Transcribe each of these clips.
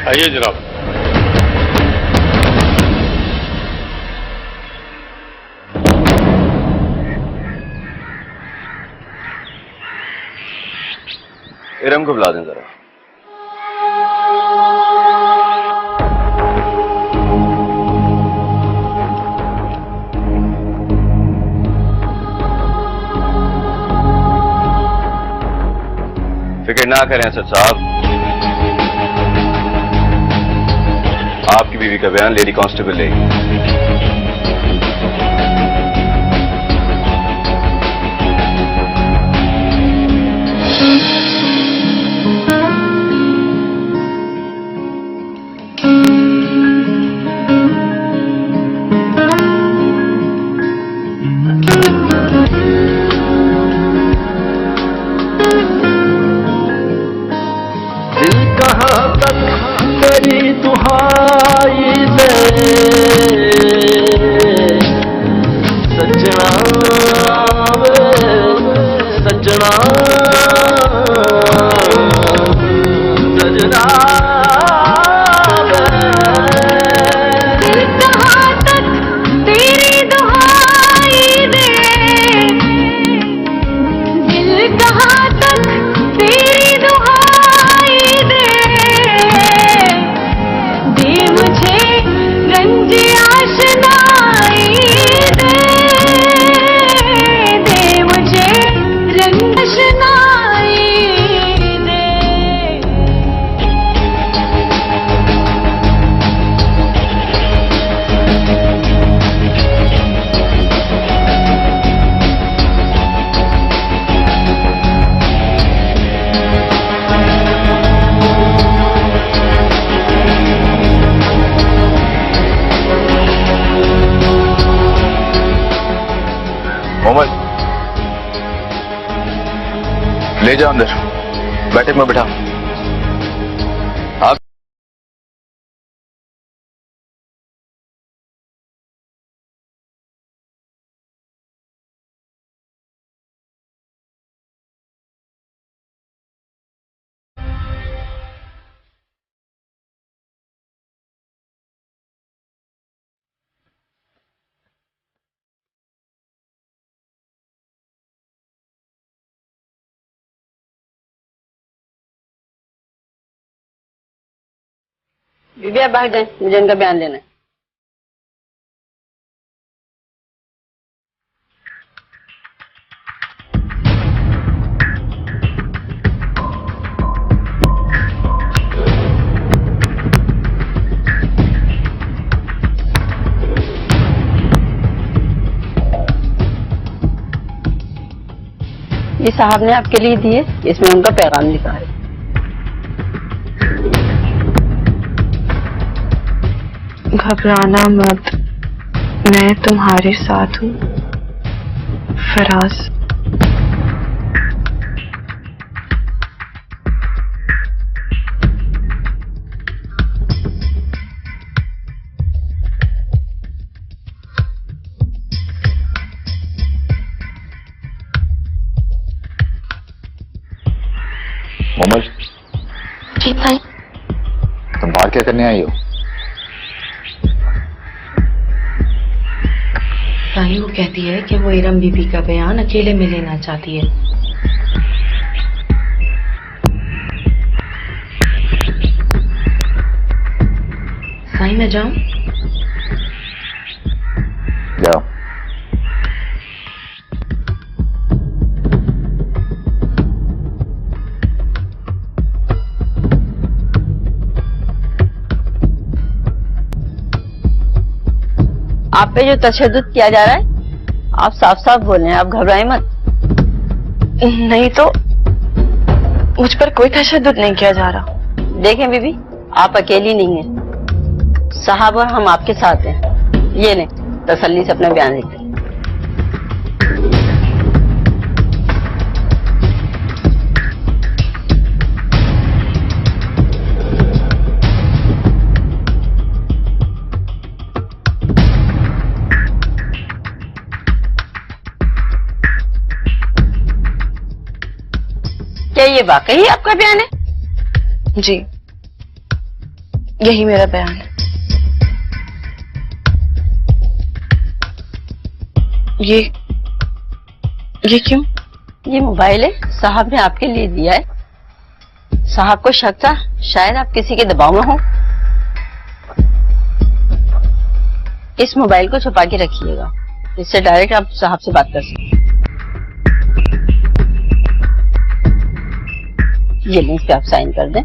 आइए जनाब। इरम को बुला दें जरा। फिक्र ना करें असद साहब, आपकी बीवी का बयान लेडी कांस्टेबल लेगी। तेरी दुहाई दे सजना वे सजना सजना ले जाओ अंदर, बैठक में बैठा। आप बीबी आप बाहर जाएं, मुझे इनका बयान लेना है। ये साहब ने आपके लिए दिए, इसमें उनका पैगाम लिखा है। घबराना मत, मैं तुम्हारे साथ हूँ, फराज। मोमल, जी भाई। तुम बाहर क्या करने आई हो? साईं वो कहती है कि वो इरम बीबी का बयान अकेले में लेना चाहती है। साईं मैं जाऊं? जाओ। आप पे जो तशद्दुद किया जा रहा है, आप साफ साफ बोलें, आप घबराएं मत। नहीं तो मुझ पर कोई तशद्दुद नहीं किया जा रहा। देखें बीबी, आप अकेली नहीं हैं, साहब और हम आपके साथ हैं। ये नहीं, तसल्ली से अपना बयान लिखें। क्या ये वाकई आपका बयान है? जी। यही मेरा बयान है। ये क्यों? ये मोबाइल है, साहब ने आपके लिए दिया है। साहब को शक था शायद आप किसी के दबाव में हो। इस मोबाइल को छुपा के रखिएगा, इससे डायरेक्ट आप साहब से बात कर सकते हैं। ये लिंक पे आप साइन कर दें।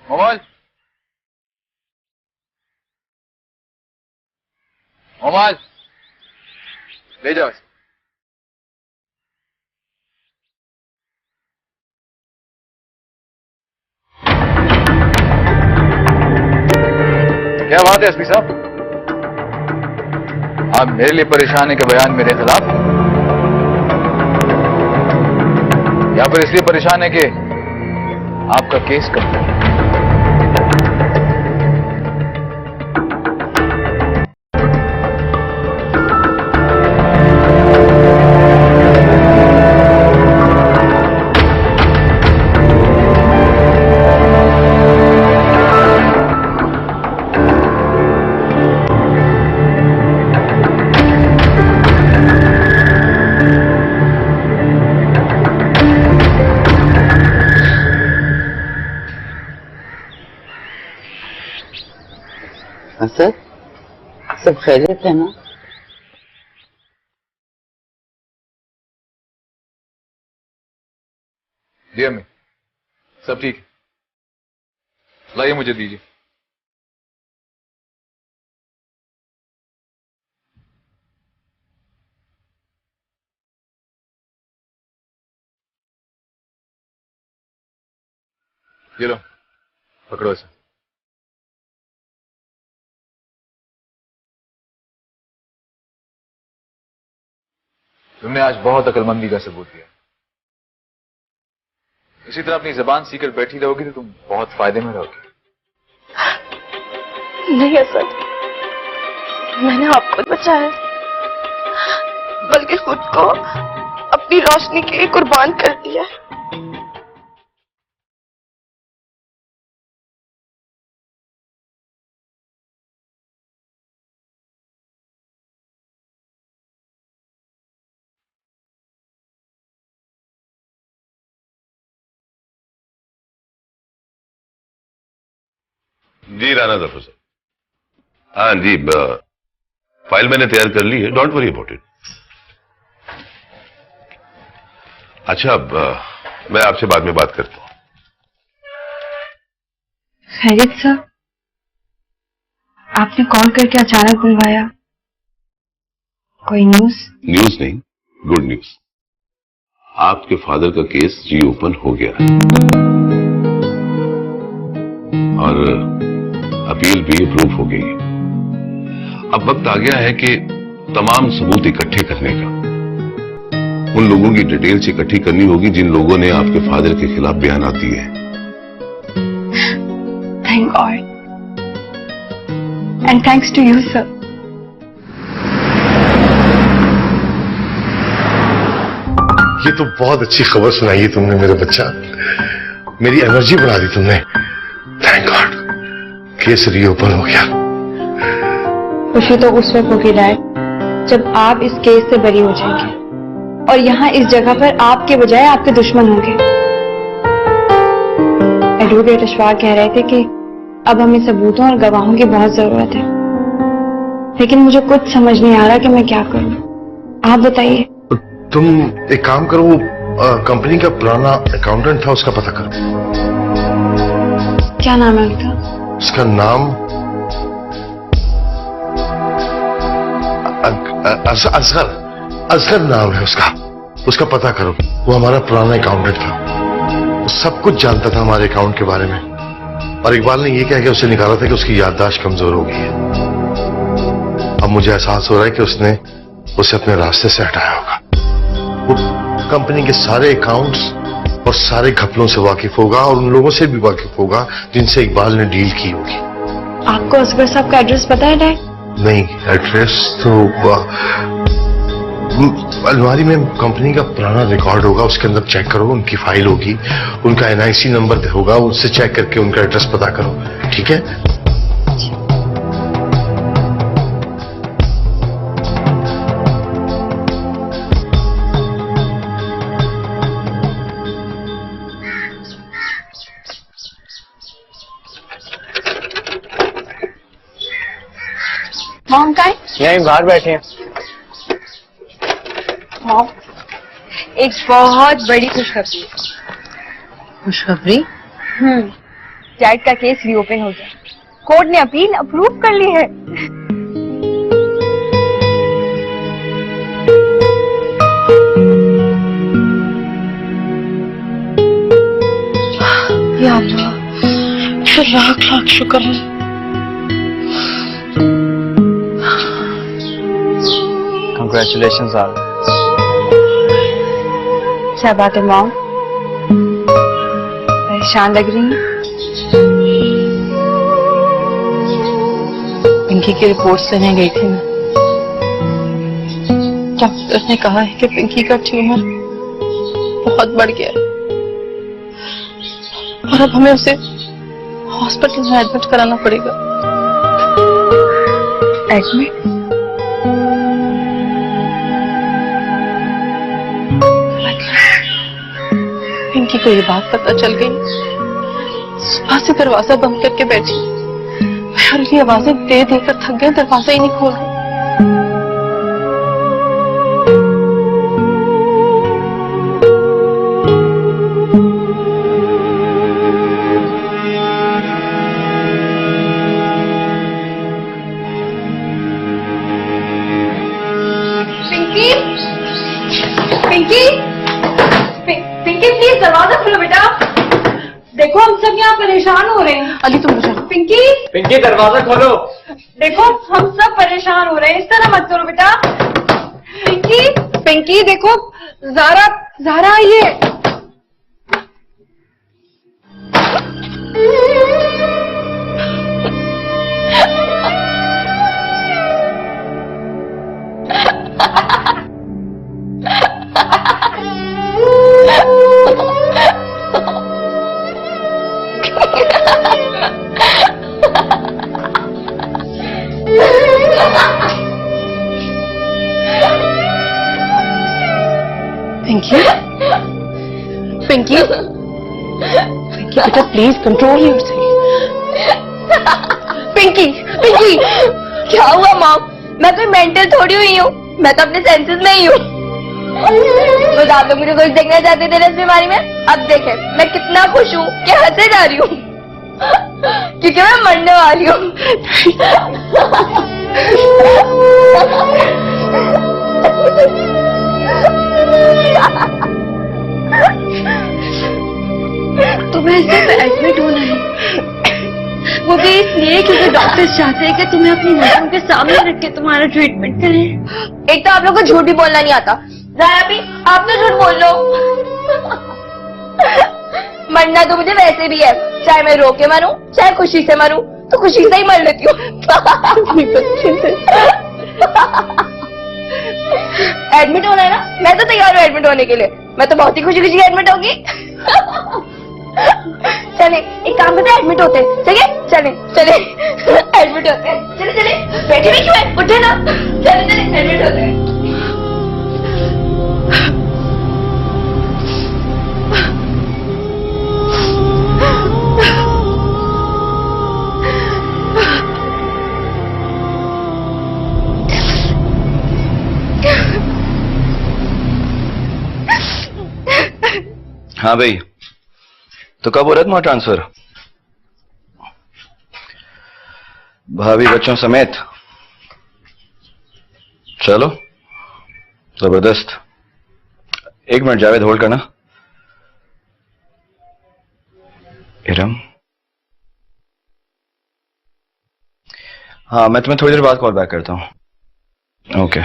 मोबाइल मोबाइल ले जाओ। क्या बात है एसपी साहब, आप मेरे लिए परेशान है कि बयान मेरे खिलाफ, या फिर इसलिए परेशान है कि आपका केस कब तक? सर, सब खैरियत है ना? जी अम्मी, सब ठीक है। लाइए मुझे दीजिए। ये लो, पकड़ो इसे। तुमने आज बहुत अक्लमंदी का सबूत दिया। इसी तरह अपनी जबान सीकर बैठी रहोगी तो तुम बहुत फायदे में रहोगी। नहीं असद, मैंने आपको बचाया, बल्कि खुद को अपनी रोशनी के लिए कुर्बान कर दिया। जी राना जफर साहब, हाँ जी, फाइल मैंने तैयार कर ली है, डोंट वरी अबाउट इट। अच्छा, मैं आपसे बाद में बात करता हूँ। खैरियत सर, आपने कॉल करके अचानक बुलवाया, कोई न्यूज? न्यूज नहीं, गुड न्यूज। आपके फादर का केस रीओपन हो गया है और अपील भी अप्रूव हो गई है। अब वक्त आ गया है कि तमाम सबूत इकट्ठे करने का। उन लोगों की डिटेल्स इकट्ठी करनी होगी जिन लोगों ने आपके फादर के खिलाफ बयान दिए हैं। Thank God and thanks to you sir. ये तो बहुत अच्छी खबर सुनाई है तुमने मेरे बच्चा, मेरी एनर्जी बढ़ा दी तुमने। थैंक गॉड, केस रीओपन हो गया। खुशी तो उस वक्त होगी डैड जब आप इस केस से बरी हो जाएंगे और यहाँ इस जगह पर आपके बजाय आपके दुश्मन होंगे। एडवोकेट अशफाक कह रहे थे कि अब हमें सबूतों और गवाहों की बहुत जरूरत है, लेकिन मुझे कुछ समझ नहीं आ रहा कि मैं क्या करूं। आप बताइए। तुम एक काम करो, कंपनी का पुराना अकाउंटेंट था, उसका पता करो। क्या नाम है उनका? उसका नाम असगर, असगर नाम है उसका। उसका पता करो। वो हमारा पुराना अकाउंटेंट था, वो सब कुछ जानता था हमारे अकाउंट के बारे में। और इकबाल ने ये कह के उससे निकाला था कि उसकी याददाश्त कमजोर हो गई है। अब मुझे एहसास हो रहा है कि उसने उसे अपने रास्ते से हटाया होगा। वो कंपनी के सारे अकाउंट्स और सारे घपलों से वाकिफ होगा और उन लोगों से भी वाकिफ होगा जिनसे इकबाल ने डील की होगी। आपको असगर साहब का एड्रेस पता है डैड? नहीं, एड्रेस तो अलमारी में कंपनी का पुराना रिकॉर्ड होगा, उसके अंदर चेक करो, उनकी फाइल होगी, उनका एनआईसी नंबर होगा, उससे चेक करके उनका एड्रेस पता करो। ठीक है? मॉम का है? यहीं बाहर बैठे हैं। मॉम, एक बहुत बड़ी खुशखबरी। खुशखबरी? डैड का केस रीओपन हो गया। कोर्ट ने अपील अप्रूव कर ली है। या अल्लाह, लाख लाख शुक्र है। कंग्रेचुलेशंस आल। क्या बात है मॉम, परेशान लग रही हैं? पिंकी की रिपोर्ट्स लेने गई थी मैं। डॉक्टर ने कहा है कि पिंकी का ट्यूमर बहुत बढ़ गया है और अब हमें उसे हॉस्पिटल में एडमिट कराना पड़ेगा। एडमिट? पिंकी को ये बात पता चल गई, सुबह से दरवाजा बंद करके बैठी और ये आवाजें दे देकर थक गए, दरवाजा ही नहीं खोल रही। पिंकी, पिंकी, पिंकी प्लीज दरवाजा खोलो बेटा। देखो हम सब यहाँ परेशान हो रहे हैं। अली तुम मुझे पिंकी, पिंकी दरवाजा खोलो। देखो हम सब परेशान हो रहे हैं, इस तरह मत करो बेटा। पिंकी, पिंकी देखो, ज़ारा, ज़ारा आई है। पिंकी, पिंकी, पिंकी बेटा please control yourself. Pinky, Pinky, क्या हुआ मॉम? मैं कोई मेंटल थोड़ी हुई हूँ, मैं तो अपने सेंसेस में ही हूँ। तो आप लोग मुझे कुछ देखना चाहते थे इस बीमारी में? अब देखें मैं कितना खुश हूँ कि हंसे जा रही हूँ क्योंकि मैं मरने वाली हूँ। तुम्हें सिर्फ एडमिट होना है, वो भी इसलिए क्योंकि डॉक्टर्स चाहते हैं कि तुम्हें अपनी नजरों के सामने रख के तुम्हारा ट्रीटमेंट करें। एक तो आप लोग को झूठ भी बोलना नहीं आता, ज़ारा भी आप तो झूठ बोल लो। मरना तो मुझे वैसे भी है, चाहे मैं रो के मरूं चाहे खुशी से मरूं, तो खुशी से ही मर लेती हूँ। एडमिट होना है ना, मैं तो तैयार हूँ एडमिट होने के लिए। मैं तो बहुत ही खुशी खुशी एडमिट होगी। चले एक काम करते हैं, एडमिट होते हैं। चलिए चले चले एडमिट होते हैं। चले चले, बैठे भी क्यों है, उठे ना। चले चले एडमिट होते हैं। हाँ भाई, तो कब हो रहा है तुम्हारा ट्रांसफर? भाभी बच्चों समेत? चलो जबरदस्त। एक मिनट जावेद, होल्ड करना। इरम, हाँ मैं तुम्हें थोड़ी देर बाद कॉल बैक करता हूँ। ओके।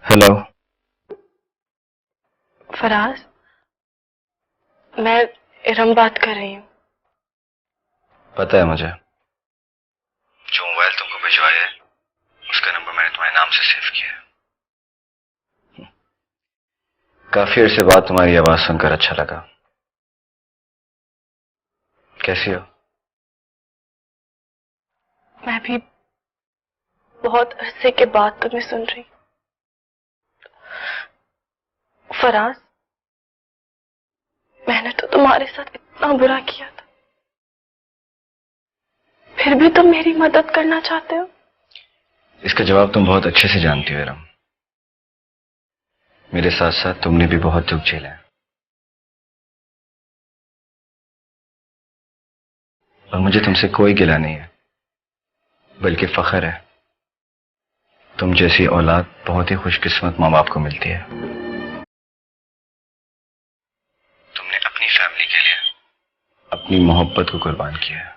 हेलो फराज, मैं इरम बात कर रही हूँ। पता है मुझे, जो मोबाइल तुमको भिजवाया है उसका नंबर मैंने तुम्हारे नाम से सेव किया है। काफी अर्से बाद तुम्हारी आवाज सुनकर अच्छा लगा। कैसी हो? मैं भी बहुत अरसे के बाद तुम्हें सुन रही हूँ। फराज, मैंने तो तुम्हारे साथ इतना बुरा किया था, फिर भी तुम मेरी मदद करना चाहते हो? इसका जवाब तुम बहुत अच्छे से जानती हो इरम। मेरे साथ साथ तुमने भी बहुत दुख झेला है, और मुझे तुमसे कोई गिला नहीं है, बल्कि फख्र है। तुम जैसी औलाद बहुत ही खुशकिस्मत माँ बाप को मिलती है। तुमने अपनी फैमिली के लिए अपनी मोहब्बत को कुर्बान किया है।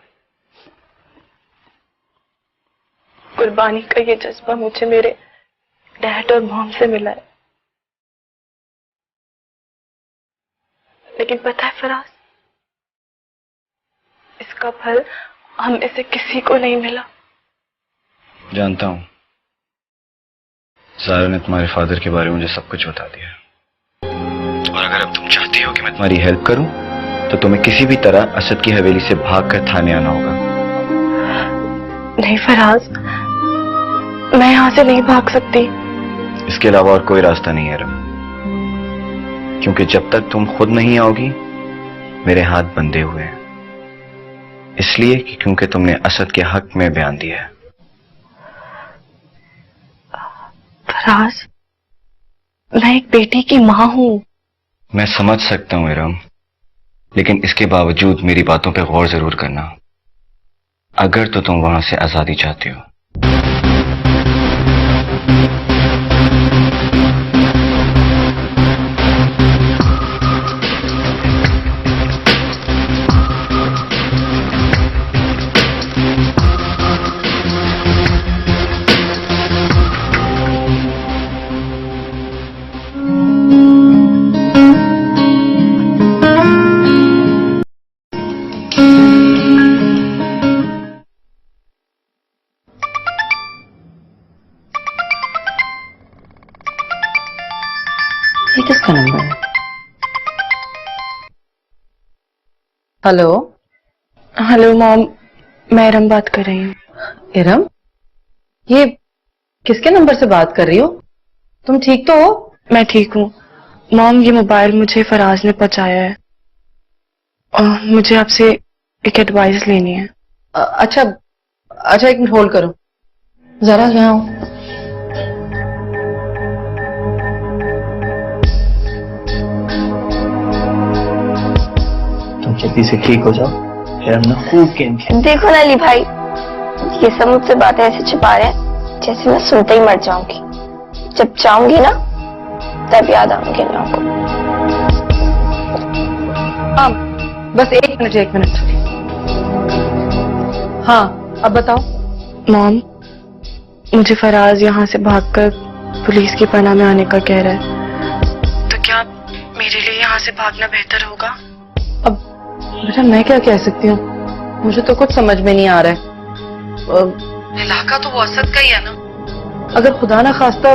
कुर्बानी का ये जज्बा मुझे मेरे डैड और मॉम से मिला है, लेकिन पता है फराज, इसका फल हम में से किसी को नहीं मिला। जानता हूं, ज़ारा ने तुम्हारे फादर के बारे में मुझे सब कुछ बता दिया, और अगर अब तुम चाहती हो कि मैं तुम्हारी हेल्प करूं तो तुम्हें किसी भी तरह असद की हवेली से भागकर थाने आना होगा। नहीं फराज, मैं यहां से नहीं भाग सकती। इसके अलावा और कोई रास्ता नहीं है रम, क्योंकि जब तक तुम खुद नहीं आओगी मेरे हाथ बंधे हुए हैं, इसलिए कि क्योंकि तुमने असद के हक में बयान दिया है। फराज, मैं एक बेटी की मां हूं। मैं समझ सकता हूं इरम, लेकिन इसके बावजूद मेरी बातों पे गौर जरूर करना। अगर तो तुम वहां से आजादी चाहती हो। ये किसका नंबर है? हेलो। हेलो मॉम, मैं इरम बात कर रही हूँ। इरम, ये किसके नंबर से बात कर रही हो? तुम ठीक तो हो? मैं ठीक हूँ मॉम, ये मोबाइल मुझे फराज ने पहुंचाया है और मुझे आपसे एक एडवाइस लेनी है। अच्छा अच्छा, एक मिनट होल्ड करो, जरा यहाँ आओ। तुम जल्दी से ठीक हो जाओ, फिर हम ना खूब गेम खेलें। देखो ना अली भाई, ये सब मुझसे बातें ऐसे छिपा रहे हैं जैसे मैं सुनते ही मर जाऊंगी। जब चाहूंगी ना तब याद आऊंगी ना आपको। हाँ बस एक मिनट। हाँ अब बताओ। मॉम, मुझे फराज यहाँ से भागकर पुलिस की पनाह में आने का कह रहा है, तो क्या मेरे लिए यहाँ से भागना बेहतर होगा? अब बेटा मैं क्या कह सकती हूँ, मुझे तो कुछ समझ में नहीं आ रहा है। इलाका तो वो असद का ही है ना। अगर खुदा ना खास्ता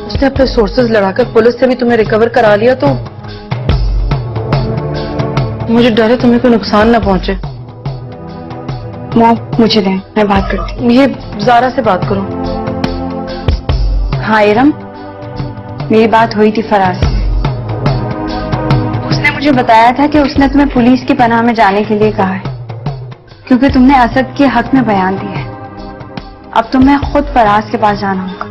उसने अपने सोर्सेज लड़ाकर पुलिस से भी तुम्हें रिकवर करा लिया तो मुझे डर है तुम्हें कोई नुकसान ना पहुंचे। मॉम मुझे दें, मैं बात करती हूँ। ये ज़ारा से बात करो। हाँ इरम, मेरी बात हुई थी फराज से। उसने मुझे बताया था कि उसने तुम्हें पुलिस की पनाह में जाने के लिए कहा है, क्योंकि तुमने असद के हक में बयान दिया है। अब तुम्हें खुद फराज के पास जाना होगा।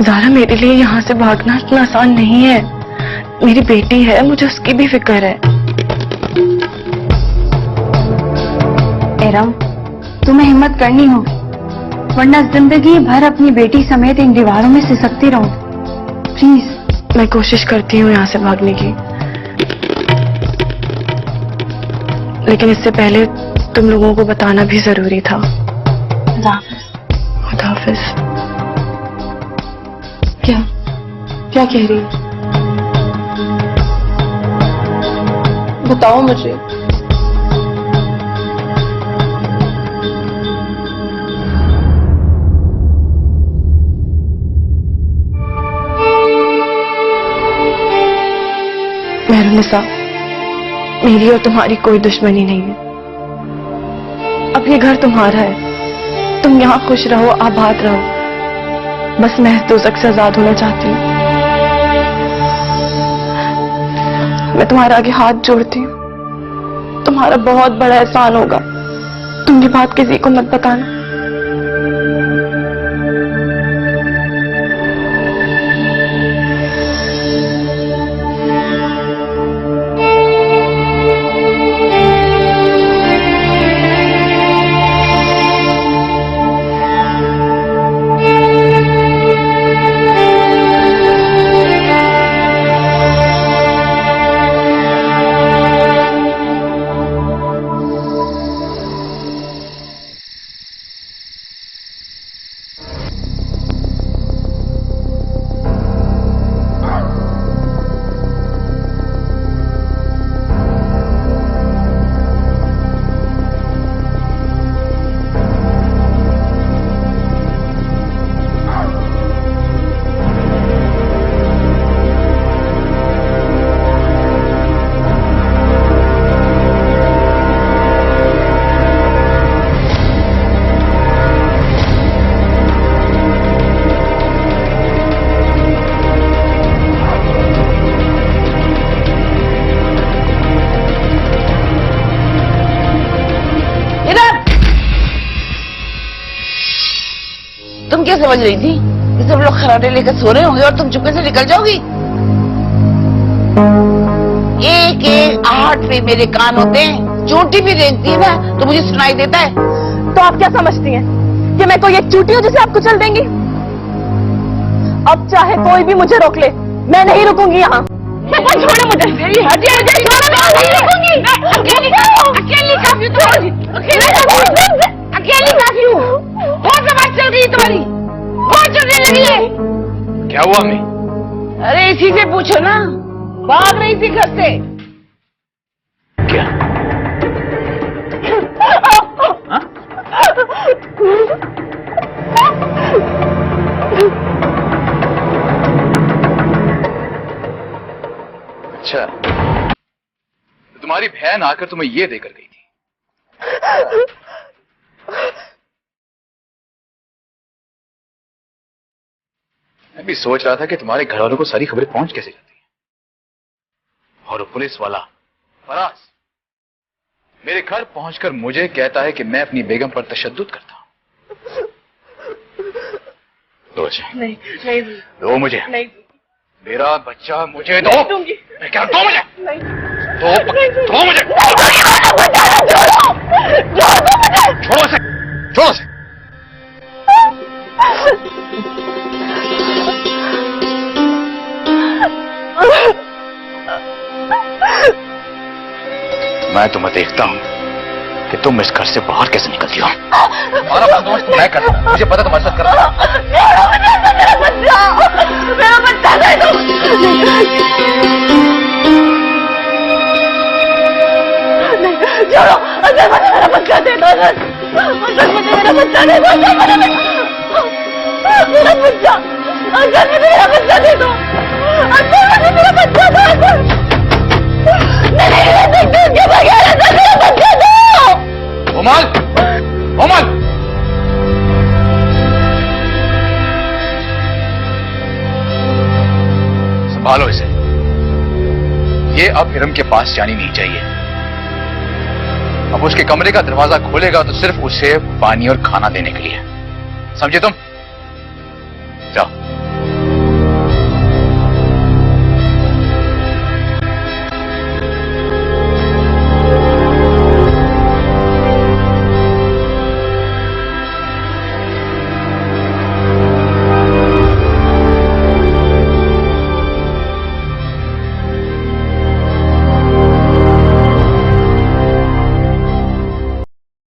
ज़ारा, मेरे लिए यहाँ से भागना इतना आसान नहीं है। मेरी बेटी है, मुझे उसकी भी फिक्र है। एरम, तुम्हें हिम्मत करनी होगी, वरना जिंदगी भर अपनी बेटी समेत इन दीवारों में सिसकती रहोगी। प्लीज। मैं कोशिश करती हूँ यहाँ से भागने की, लेकिन इससे पहले तुम लोगों को बताना भी जरूरी था। खुदा हाफिज। क्या क्या कह रही है? बताओ मुझे। मेहरुनिसा, मेरी और तुम्हारी कोई दुश्मनी नहीं है। अब ये घर तुम्हारा है, तुम यहाँ खुश रहो, आबाद रहो। बस मैं इस दोज़ख से आजाद होना चाहती हूँ। मैं तुम्हारे आगे हाथ जोड़ती हूँ, तुम्हारा बहुत बड़ा एहसान होगा। तुम ये बात किसी को मत बताना। तुम क्या समझ रही थी कि सब लोग खराटे लेकर सो रहे होंगे और तुम चुपके से निकल जाओगी? एक एक आहट पे मेरे कान होते हैं। चोटी भी रेंगती है ना तो मुझे सुनाई देता है। तो आप क्या समझती हैं कि मैं कोई एक चूटी हूँ जिसे आप कुचल देंगी? अब चाहे कोई भी मुझे रोक ले, मैं नहीं रुकूंगी यहाँ। छोड़ो मुझे। नहीं रुकूंगी। अकेली काफी अकेली काफी हूँ। बहुत समाज चल गई तुम्हारी, बहुत चलने लगी है। क्या हुआ हमें? अरे इसी से पूछो ना, भाग रही थी घर से। क्या? अच्छा, तुम्हारी बहन आकर तुम्हें ये देकर गई थी। मैं भी सोच रहा था कि तुम्हारे घर वालों को सारी खबरें पहुंच कैसे जाती हैं। और वो पुलिस वाला फराज मेरे घर पहुंचकर मुझे कहता है कि मैं अपनी बेगम पर तशद्दुद करता हूं। दो नहीं, नहीं दो मुझे। नहीं, मेरा बच्चा मुझे दो। दूंगी। मैं क्या दो मुझे? नहीं, दो मुझे। छोड़ो से, छोड़ो से। मैं तुम्हें देखता हूं कि तुम इस घर से बाहर कैसे निकलती हो। तुम्हारा बंदोबस्त मैं करता हूं, मुझे पता तुम्हारे साथ कर रहा हूं। मेरा बच्चा दे दो। छोड़ो, अगर मुझे मेरा बच्चा दे दो। अगर मुझे मेरा बच्चा दे दो। मेरा बच्चा, अगर मुझे मेरा बच्चा दे दो। अगर मुझे मेरा बच्चा दो। नहीं रह सकती उसके बगैर। अगर मेरा बच्चा दो। ओमल, ओमल, संभालो इसे। ये अब इरम के पास जानी नहीं चाहिए। अब उसके कमरे का दरवाजा खोलेगा तो सिर्फ उसे पानी और खाना देने के लिए। समझे तुम?